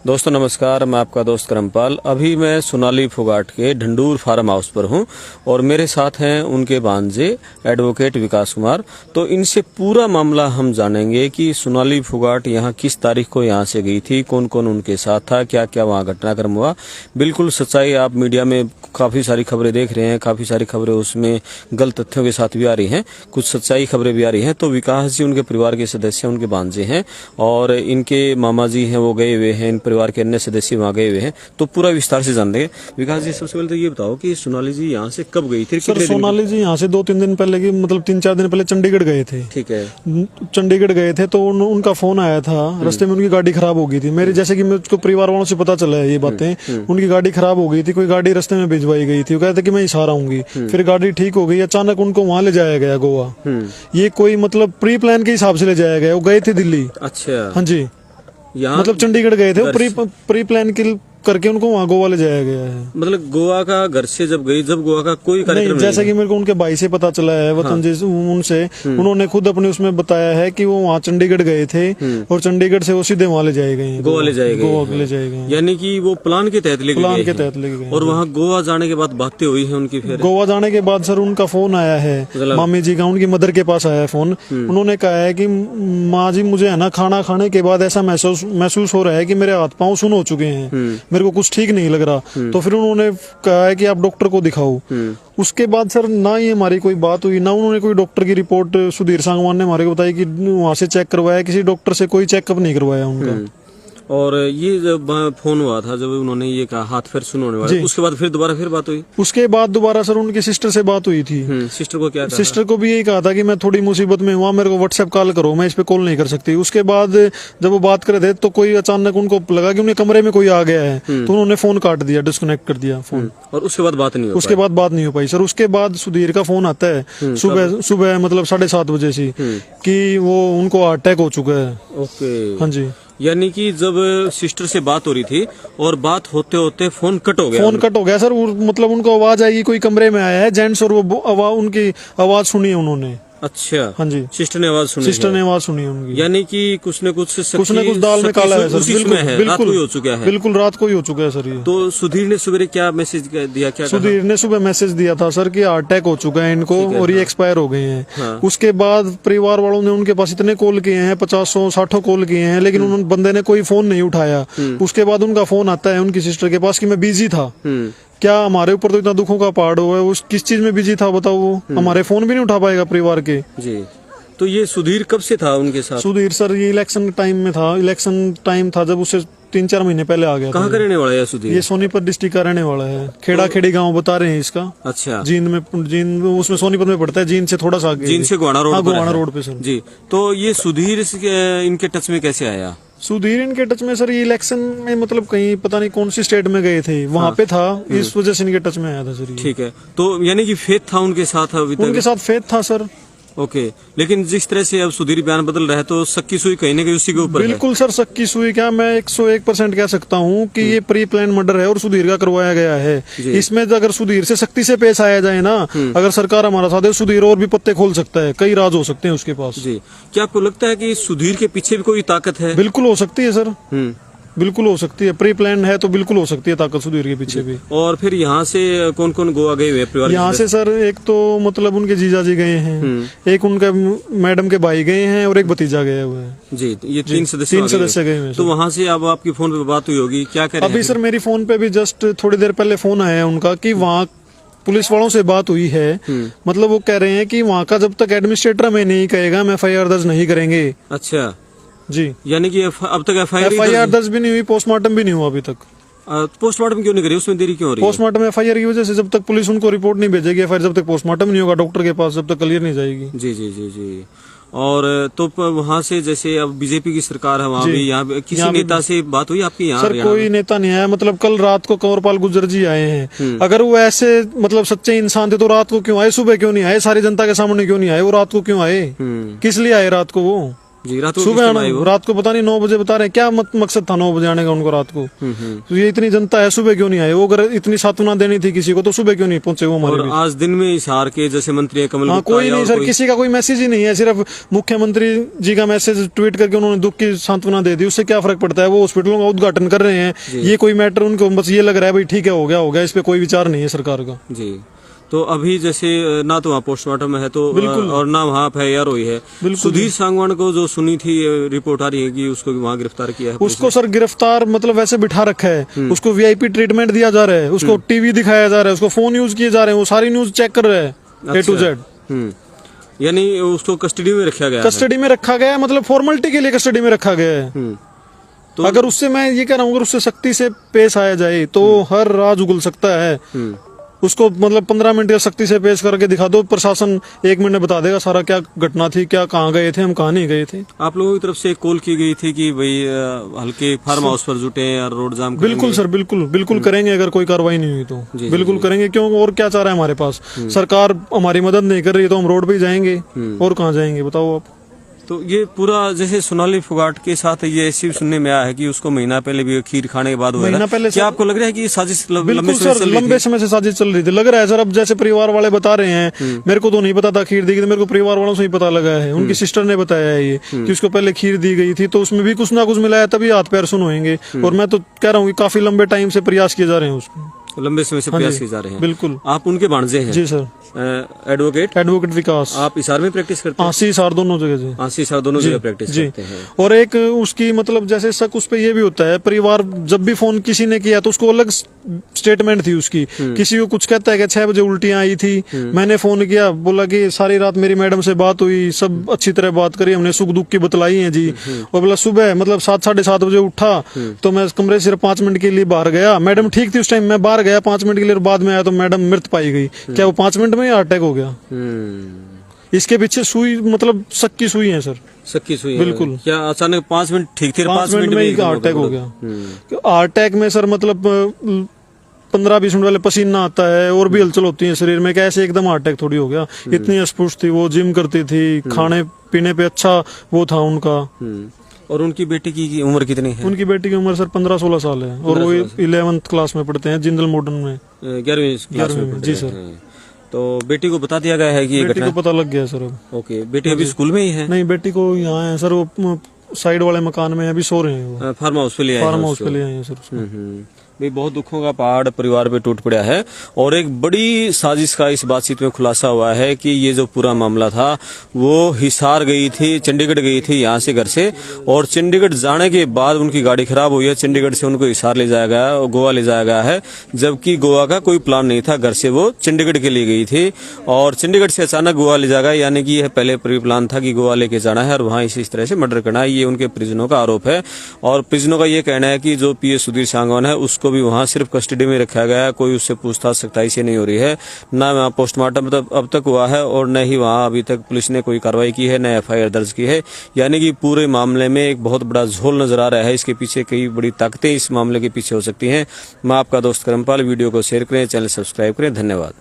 दोस्तों नमस्कार, मैं आपका दोस्त करमपाल। अभी मैं सोनाली फोगाट के ढंडूर फार्म हाउस पर हूं और मेरे साथ हैं उनके भांजे एडवोकेट विकास कुमार। तो इनसे पूरा मामला हम जानेंगे कि सोनाली फोगाट यहां किस तारीख को यहां से गई थी, कौन कौन उनके साथ था, क्या क्या वहां घटनाक्रम हुआ। बिल्कुल सच्चाई, आप मीडिया में काफ़ी सारी खबरें देख रहे हैं, काफ़ी सारी खबरें उसमें गलत तथ्यों के साथ भी आ रही हैं, कुछ सच्चाई खबरें भी आ रही हैं। तो विकास जी उनके परिवार के सदस्य, उनके भांजे हैं और इनके मामा जी हैं, वो गए हुए हैं, परिवार के अन्य सदस्य वहाँ गए हुए हैं। तो पूरा विस्तार से जान देंगे। विकास जी, सबसे पहले तो ये बताओ कि सोनाली जी यहाँ से कब गई थी? सर सोनाली जी यहाँ से 2-3 दिन पहले की, मतलब 3-4 दिन पहले चंडीगढ़ गए थे। ठीक है। चंडीगढ़ गए थे तो उनका फोन आया था, रास्ते में उनकी गाड़ी खराब हो गई थी। मेरे जैसे कि मुझको परिवार वालों से पता चला है ये बातें, उनकी गाड़ी खराब हो गई थी, कोई गाड़ी रास्ते में भिजवाई गई थी। वो कहते कि मैं इशारा आऊंगी, फिर गाड़ी ठीक हो गई, अचानक उनको वहाँ ले जाया गया गोवा। ये कोई मतलब प्री प्लान के हिसाब से ले जाया गया। वो गए थे दिल्ली। अच्छा। हाँ जी, यहाँ मतलब चंडीगढ़ गए थे, प्री प्लान करके उनको वहाँ गोवा ले जाया गया है। मतलब गोवा का घर से जब गई, जब गोवा का कोई कार्यक्रम नहीं, जैसा कि मेरे को उनके भाई से पता चला है, वतन जी उनसे, उन्होंने खुद अपने उसमें बताया है कि वो वहाँ चंडीगढ़ गए थे और चंडीगढ़ से वो सीधे वहाँ ले जाए गए, गोवा ले जाए गए। गोवा ले जाए गए, यानी कि वो प्लान के तहत लेके गए। और वहाँ गोवा जाने के बाद बातें हुई है उनकी। फिर गोवा जाने के बाद सर उनका फोन आया है, मामी जी का, उनकी मदर के पास आया है फोन। उन्होंने कहा है कि माँ जी, मुझे है ना खाना खाने के बाद ऐसा महसूस हो रहा है कि मेरे हाथ पाँव सुन हो चुके हैं, मेरे को कुछ ठीक नहीं लग रहा। तो फिर उन्होंने कहा है कि आप डॉक्टर को दिखाओ। उसके बाद सर ना ही हमारी कोई बात हुई, ना उन्होंने कोई डॉक्टर की रिपोर्ट सुधीर सांगवान ने हमारे को बताई कि वहां से चेक करवाया, किसी डॉक्टर से कोई चेकअप नहीं करवाया उनका। और ये जब फोन हुआ था, जब उन्होंने ये कहा हाथ फिर सुन होने वाला, उसके बाद फिर दोबारा फिर बात हुई? उसके बाद दोबारा सर उनकी सिस्टर से बात हुई थी। सिस्टर को क्या कहा? सिस्टर को भी यही कहा था कि मैं थोड़ी मुसीबत में हुआ, मेरे को व्हाट्सएप कॉल करो, मैं इस पे कॉल नहीं कर सकती। उसके बाद जब वो बात कर रहे थे तो कोई अचानक उनको लगा कि उनके कमरे में कोई आ गया है, तो उन्होंने फोन काट दिया, डिस्कनेक्ट कर दिया फोन। और उसके बाद बात नहीं हुई? उसके बाद बात नहीं हो पाई सर। उसके बाद सुधीर का फोन आता है सुबह मतलब 7:30 बजे से कि वो उनको अटैक हो चुका है। ओके। हाँ जी। यानी कि जब सिस्टर से बात हो रही थी और बात होते होते फोन कट हो गया सर। मतलब उनको आवाज आई, कोई कमरे में आया है जेंट्स, और वो उनकी आवाज सुनी है उन्होंने। अच्छा। हाँ जी, सिस्टर ने आवाज सुनी उनकी। यानी कि कुछ न कुछ दाल में काला है सर। बिल्कुल रात को ही हो चुका है। बिल्कुल रात को ही हो चुका है सर ये। तो सुधीर ने सुबह क्या मैसेज दिया? क्या सुधीर ने सुबह मैसेज दिया था सर कि अटैक हो चुका है इनको और ये एक्सपायर हो गए हैं। उसके बाद परिवार वालों ने उनके पास इतने कॉल किए हैं, 50-60 कॉल किए हैं, लेकिन उन बंदे ने कोई फोन नहीं उठाया। उसके बाद उनका फोन आता है उनकी सिस्टर के पास कि मैं बिजी था। क्या हमारे ऊपर तो इतना दुखों का पहाड़ हुआ है, उस किस चीज में बिजी था बताओ? वो हमारे फोन भी नहीं उठा पाएगा परिवार के जी। तो ये सुधीर कब से था उनके साथ? सुधीर सर ये इलेक्शन टाइम में था। इलेक्शन टाइम था जब उससे 3-4 महीने पहले आ गया। कहाँ का रहने वाला है सुधीर? ये सोनीपत डिस्ट्रिक्ट का रहने वाला है, खेड़ा खेड़ी गांव बता रहे हैं इसका। अच्छा। जींद उसमें सोनीपत में पड़ता है, जींद से थोड़ा सा आगे, जींद से गोवाना रोड पे सर जी। तो ये सुधीर इनके टच में कैसे आया? सुधीर इनके टच में सर ये इलेक्शन में मतलब कहीं पता नहीं कौन सी स्टेट में गए थे, वहाँ पे था, इस वजह से इनके टच में आया था सर। ठीक है। तो यानी कि फेथ था उनके साथ? उनके साथ फेथ था सर। ओके। लेकिन जिस तरह से अब सुधीर बयान बदल रहा है तो सक्की सुई कहीं ना कहीं उसी के ऊपर बिल्कुल सर, सक्की सुई क्या, मैं 101% कह सकता हूँ कि ये प्री प्लान मर्डर है और सुधीर का करवाया गया है। इसमें अगर सुधीर से सख्ती से पेश आया जाए ना, अगर सरकार हमारा साथ है, सुधीर और भी पत्ते खोल सकता है, कई राज हो सकते हैं उसके पास। जी। क्या आपको लगता है कि सुधीर के पीछे भी कोई ताकत है? बिल्कुल हो सकती है सर, बिल्कुल हो सकती है। प्री प्लान है तो बिल्कुल हो सकती है ताकत सुधीर के पीछे भी। और फिर यहाँ से कौन कौन गोवा गए हुए परिवार? यहाँ से सर एक तो मतलब उनके जीजा जी गए हैं, एक उनके मैडम के भाई गए हैं और एक भतीजा गया हुआ है जी। ये 3 सदस्य गए हुए। तो वहाँ से अब आपकी फोन पे बात हुई होगी, क्या करें? अभी सर मेरी फोन पे भी जस्ट थोड़ी देर पहले फोन आया उनका कि वहाँ पुलिस वालों से बात हुई है। मतलब वो कह रहे हैं कि वहाँ का जब तक एडमिनिस्ट्रेटर हमें नहीं कहेगा, मैं FIR दर्ज नहीं करेंगे। अच्छा जी। यानी कि अब तक FIR दर्ज भी नहीं हुई, पोस्टमार्टम भी नहीं हुआ अभी तक। पोस्टमार्टम क्यों नहीं करी? उसमें देरी क्यों हो रही है? पोस्टमार्टम FIR की वजह से, जब तक पुलिस उनको रिपोर्ट नहीं भेजेगी, FIR जब तक पोस्टमार्टम नहीं होगा डॉक्टर के पास, जब तक क्लियर नहीं जाएगी। जी जी जी जी। और तो वहाँ से जैसे अब बीजेपी की सरकार है, वहाँ भी यहाँ किसी नेता से बात हुई आपकी? यहाँ सर कोई नेता नहीं आया। मतलब कल रात को कंवरपाल गुर्जर जी आए हैं। अगर वो ऐसे मतलब सच्चे इंसान थे तो रात को क्यों आए? सुबह क्यों नहीं आए? सारी जनता के सामने क्यों नहीं आए? वो रात को क्यों आए? किस लिए आए रात को? वो जी, रात को सुबह किस टाइम आए वो? रात को पता नहीं 9 बजे बता रहे हैं, क्या मकसद था 9 बजे आने का उनको रात को? तो ये इतनी जनता है, सुबह क्यों नहीं आए वो? अगर इतनी सांत्वना देनी थी किसी को तो सुबह क्यों नहीं पहुंचे वो हमारे और बीच? आज दिन में हिसार के जैसे मंत्री कमल हाँ, गुप्ता कोई या नहीं और सर, कोई- किसी का कोई मैसेज ही नहीं है। सिर्फ मुख्यमंत्री जी का मैसेज ट्वीट करके उन्होंने दुख की सांत्वना दे दी, उससे क्या फर्क पड़ता है? वो हॉस्पिटलों का उद्घाटन कर रहे हैं, ये कोई मैटर उनको बस ये लग रहा है भाई ठीक है, हो गया, इस पे कोई विचार नहीं है सरकार का। जी। तो अभी जैसे ना तो वहाँ पोस्टमार्टम है तो और ना वहाँ FIR हुई है। सुधीर सांगवान को जो सुनी थी रिपोर्ट आ रही है कि उसको वहाँ गिरफ्तार किया है पुलिस उसको सर गिरफ्तार मतलब वैसे बिठा रखा है, उसको VIP ट्रीटमेंट दिया जा रहा है, उसको टीवी दिखाया जा रहा है, उसको फोन यूज किए जा रहे हैं, वो सारी न्यूज चेक कर रहा है A to Z। यानी उसको कस्टडी में रखा गया है। कस्टडी में रखा गया है, मतलब फॉर्मेलिटी के लिए कस्टडी में रखा गया है। तो अगर उससे मैं ये कह रहा हूँ, अगर उससे सख्ती से पेश आया जाए तो हर राज उगल सकता है। उसको मतलब 15 मिनट या सख्ती से पेश करके दिखा दो, प्रशासन 1 मिनट में बता देगा सारा क्या घटना थी, क्या कहाँ गए थे हम, कहाँ नहीं गए थे। आप लोगों की तरफ से कॉल की गई थी कि भाई हल्के फार्म हाउस पर जुटे हैं और रोड जाम करेंगे। बिल्कुल सर, बिल्कुल करेंगे, अगर कोई कार्रवाई नहीं हुई तो बिल्कुल करेंगे। क्यों, और क्या चाह रहा है हमारे पास? सरकार हमारी मदद नहीं कर रही तो हम रोड पे ही जाएंगे, और कहाँ जाएंगे बताओ आप? तो ये पूरा जैसे सोनाली फोगाट के साथ ये ऐसी सुनने में आया है कि उसको महीना पहले भी खीर खाने के बाद हुआ महीना था। पहले क्या आपको लग रहा है कि ये साजिश लंबे बिल्कुल समय सर, चल रही लंबे थी? समय से साजिश चल रही थी, लग रहा है सर। अब जैसे परिवार वाले बता रहे हैं, मेरे को तो नहीं पता था खीर दी गई, मेरे को परिवार वालों से ही पता लगा है, उनकी सिस्टर ने बताया है ये कि उसको पहले खीर दी गई थी, तो उसमें भी कुछ ना कुछ मिलाया, तभी हाथ पैर सुन होंगे। और मैं तो कह रहा हूँ कि काफी लंबे टाइम से प्रयास किए जा रहे हैं उसमें, लंबे समय से प्रयास किए जा रहे हैं। बिल्कुल। आप उनके भांजे हैं? जी सर। एडवोकेट विकास। आप हिसार में प्रैक्टिस करते हैं? आसी हिसार दोनों जगह से। आसी हिसार दोनों जगह प्रैक्टिस करते हैं। और एक उसकी मतलब जैसे शक उस पे ये भी होता है, परिवार जब भी फोन किसी ने किया तो उसको अलग स्टेटमेंट थी उसकी। किसी को कुछ कहता है कि 6 बजे उल्टियां आई थी, मैंने फोन किया, बोला कि सारी रात मेरी मैडम से बात हुई, सब अच्छी तरह बात करी, हमने सुख दुख की बतलाई है जी। और बोला सुबह मतलब 7 साढ़े 7 बजे उठा तो मैं कमरे से सिर्फ 5 मिनट के लिए बाहर गया, मैडम ठीक थी उस टाइम, मैं बाहर गया 5 मिनट के लिए, बाद में आया तो मैडम मृत पाई गई। क्या वो 5 मिनट में ही अटैक हो गया? इसके पीछे सुई मतलब शक की सुई है सर। सक्की सुई है। बिल्कुल। क्या अचानक 5 मिनट ठीक थे, 5 मिनट में ही अटैक हो गया। अटैक में सर मतलब 15-20 मिनट वाले पसीना आता है और भी हलचल होती है शरीर में, कैसे एकदम अटैक थोड़ी हो गया। इतनी अस्पुष्ट थी वो, जिम करती थी, खाने पीने पे अच्छा वो था उनका। और उनकी बेटी की उम्र कितनी है? उनकी बेटी की उम्र सर 15-16 साल है, और वो 11th क्लास में पढ़ते हैं, जिंदल मॉडर्न में। 11वीं क्लास में जी सर। तो बेटी को बता दिया गया है कि ये बेटी घटना? को पता लग गया सर अब। ओके, बेटी अभी स्कूल में ही है? नहीं, बेटी को यहाँ है सर, वो साइड वाले मकान में अभी सो रहे हैं वो। फार्म हाउस पे ले आए? फार्म हाउस पे ले आए हैं सर उसको। भाई बहुत दुखों का पहाड़ परिवार पे टूट पड़ा है। और एक बड़ी साजिश का इस बातचीत में खुलासा हुआ है कि ये जो पूरा मामला था वो हिसार गई थी, चंडीगढ़ गई थी यहाँ से घर से, और चंडीगढ़ जाने के बाद उनकी गाड़ी खराब हुई है, चंडीगढ़ से उनको हिसार ले जाया गया और गोवा ले जाया गया है, जबकि गोवा का कोई प्लान नहीं था, घर से वो चंडीगढ़ के लिए गई थी और चंडीगढ़ से अचानक गोवा ले जाया गया। यानी कि यह पहले प्री प्लान था कि गोवा लेके जाना है और वहाँ इस तरह से मर्डर करना है। ये उनके परिजनों का आरोप है और परिजनों का ये कहना है कि जो PS सुधीर सांगवान है उसको भी वहाँ सिर्फ कस्टडी में रखा गया है, कोई उससे पूछताछ सख्ताई से नहीं हो रही है, ना वहाँ पोस्टमार्टम अब तक हुआ है और न ही वहाँ अभी तक पुलिस ने कोई कार्रवाई की है, न FIR दर्ज की है। यानी कि पूरे मामले में एक बहुत बड़ा झोल नजर आ रहा है। इसके पीछे कई बड़ी ताकतें इस मामले के पीछे हो सकती हैं। मैं आपका दोस्त करमपाल, वीडियो को शेयर करें, चैनल सब्सक्राइब करें। धन्यवाद।